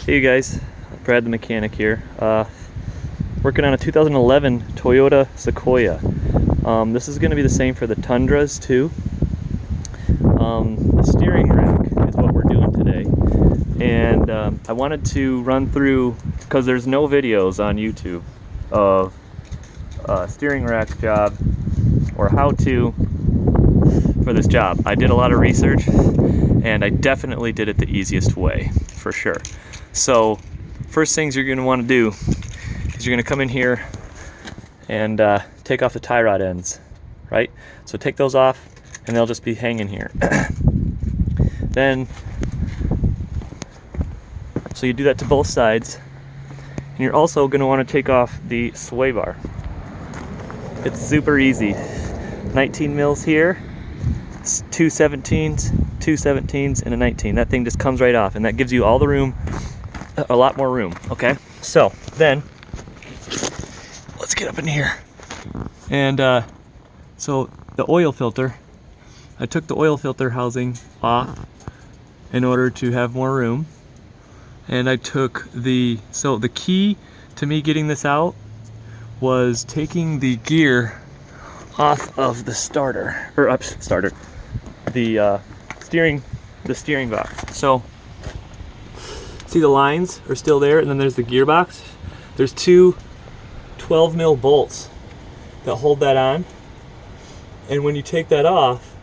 Hey you guys, Brad the mechanic here. Working on a 2011 Toyota Sequoia. This is going to be the same for the Tundras too. The steering rack is what we're doing today. And I wanted to run through, because there's no videos on YouTube of steering rack job or how to for this job. I did a lot of research and I definitely did it the easiest way, for sure. So first things you're going to want to do is you're going to come in here and take off the tie rod ends, right? So take those off and they'll just be hanging here. Then, so you do that to both sides. And you're also going to want to take off the sway bar. It's super easy. 19 mils here, two 17s, and a 19. That thing just comes right off, and that gives you all the room, a lot more room, okay? So then, let's get up in here. And so the oil filter, I took the oil filter housing off in order to have more room. And I took the key to me getting this out was taking the gear off of the starter, or the steering box. So see, the lines are still there, and then there's the gearbox. There's two 12 mil bolts that hold that on, and when you take that off,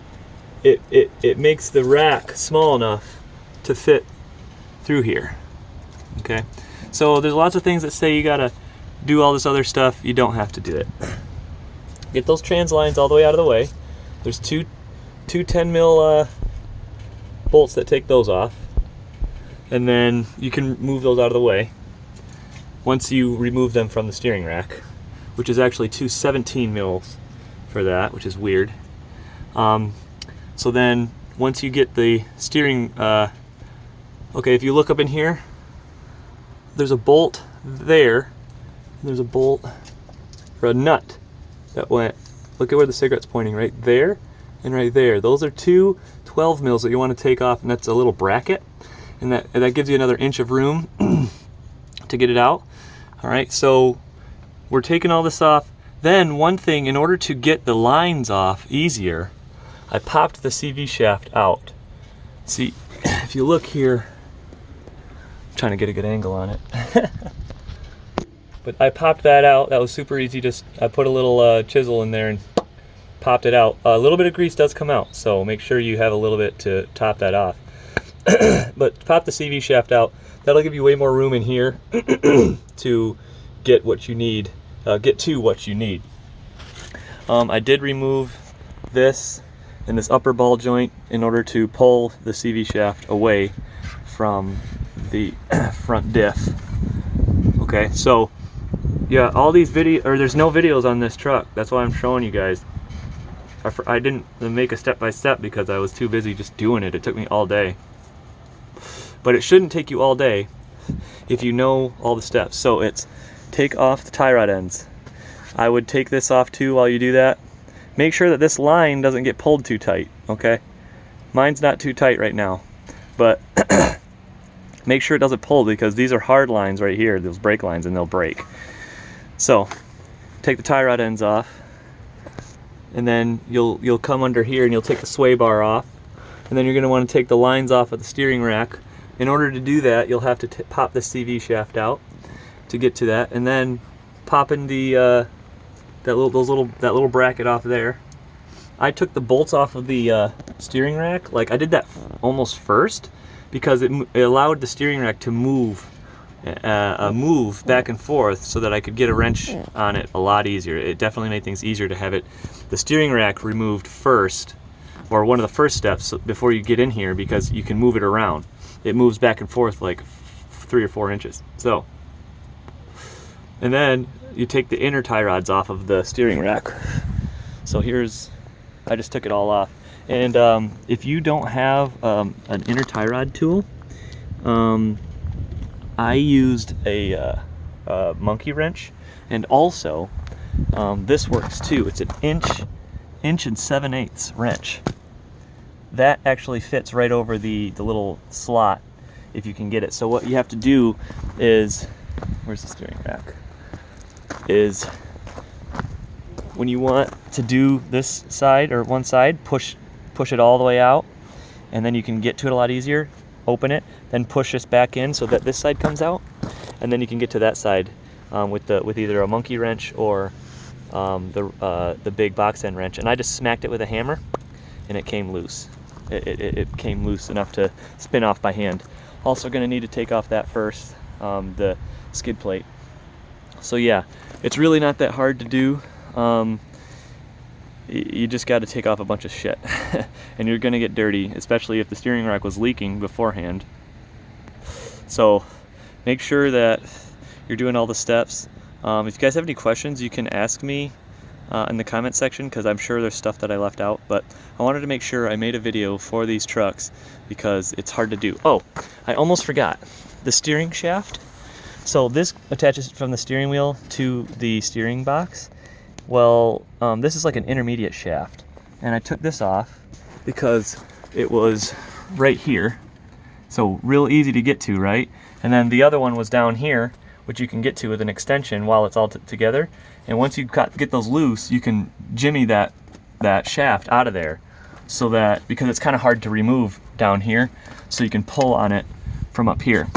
it makes the rack small enough to fit through here. Okay, so there's lots of things that say you gotta do all this other stuff. You don't have to do it. Get those trans lines all the way out of the way. There's two 10 mil bolts that take those off, and then you can move those out of the way once you remove them from the steering rack, which is actually two 17 mils for that, which is weird. So then once you get the steering, okay, if you look up in here, there's a bolt there, and there's a bolt or a nut that went, look at where the cigarette's pointing, right there and right there. Those are two 12 mils that you want to take off, and that's a little bracket, and that gives you another inch of room to get it out. All right, so we're taking all this off. Then one thing, in order to get the lines off easier, I popped the CV shaft out. See, if you look here, I'm trying to get a good angle on it. But I popped that out. That was super easy. Just I put a little chisel in there and popped it out. A little bit of grease does come out, so make sure you have a little bit to top that off. But pop the CV shaft out. That'll give you way more room in here to get what you need. Get to what you need. I did remove this and this upper ball joint in order to pull the CV shaft away from the front diff. Okay, so yeah, all these there's no videos on this truck. That's why I'm showing you guys. I didn't make a step-by-step because I was too busy just doing it. It took me all day. But it shouldn't take you all day if you know all the steps. So it's take off the tie rod ends. I would take this off too while you do that. Make sure that this line doesn't get pulled too tight, okay? Mine's not too tight right now, but make sure it doesn't pull, because these are hard lines right here, those brake lines, and they'll break. So take the tie rod ends off, and then you'll come under here and you'll take the sway bar off, and then you're going to want to take the lines off of the steering rack. In order to do that, you'll have to pop the CV shaft out to get to that, and then popping the that little bracket off there. I took the bolts off of the steering rack. Like, I did that almost first because it allowed the steering rack to move back and forth so that I could get a wrench on it a lot easier. It definitely made things easier to have the steering rack removed first, or one of the first steps before you get in here, because you can move it around. It moves back and forth like 3 or 4 inches. So, and then you take the inner tie rods off of the steering rack. So I just took it all off. And if you don't have an inner tie rod tool, I used a monkey wrench, and also this works too. It's an inch and 7/8 wrench. That actually fits right over the little slot if you can get it. So what you have to do is, where's the steering rack? Is when you want to do this side or one side, push it all the way out, and then you can get to it a lot easier. Open it, then push this back in so that this side comes out, and then you can get to that side with either a monkey wrench or the big box end wrench. And I just smacked it with a hammer, and it came loose. It came loose enough to spin off by hand. Also going to need to take off that first, the skid plate. So yeah, it's really not that hard to do. You just got to take off a bunch of shit and you're going to get dirty, especially if the steering rack was leaking beforehand. So make sure that you're doing all the steps. If you guys have any questions, you can ask me in the comment section, because I'm sure there's stuff that I left out, but I wanted to make sure I made a video for these trucks because it's hard to do. Oh, I almost forgot the steering shaft. So this attaches from the steering wheel to the steering box. Well, this is like an intermediate shaft, and I took this off because it was right here, so real easy to get to, right? And then the other one was down here, which you can get to with an extension while it's all together. And once you get those loose, you can jimmy that shaft out of there, so that, because it's kind of hard to remove down here, so you can pull on it from up here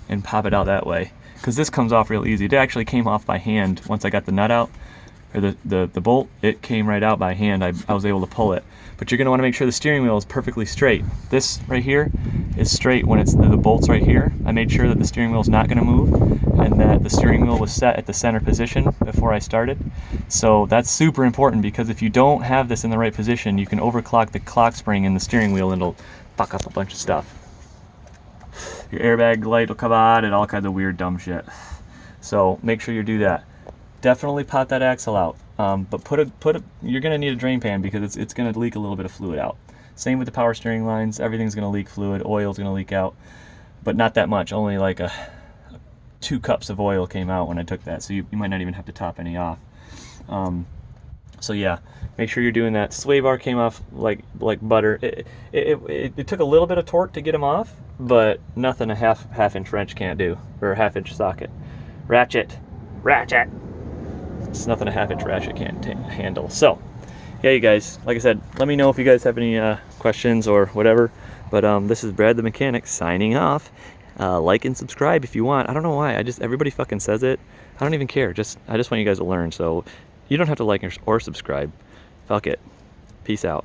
and pop it out that way. Because this comes off real easy. It actually came off by hand once I got the nut out, or the bolt. It came right out by hand. I was able to pull it. But you're going to want to make sure the steering wheel is perfectly straight. This right here is straight when it's the bolts right here. I made sure that the steering wheel is not going to move, and that the steering wheel was set at the center position before I started. So that's super important, because if you don't have this in the right position, you can overclock the clock spring in the steering wheel and it'll fuck up a bunch of stuff. Your airbag light will come on and all kinds of weird dumb shit. So make sure you do that. Definitely pop that axle out, but you're gonna need a drain pan, because it's gonna leak a little bit of fluid out. Same with the power steering lines. Everything's gonna leak fluid. Oil's gonna leak out, but not that much. Only like 2 cups of oil came out when I took that, so you might not even have to top any off. So yeah, make sure you're doing that. Sway bar came off like butter. It took a little bit of torque to get them off, but nothing a half inch wrench can't do, or a half-inch socket. Ratchet. It's nothing a half-inch ratchet can't handle. So yeah, you guys, like I said, let me know if you guys have any questions or whatever. But this is Brad the Mechanic signing off. Like and subscribe if you want. I don't know why, everybody fucking says it. I don't even care. I just want you guys to learn. So you don't have to like or subscribe. Fuck it. Peace out.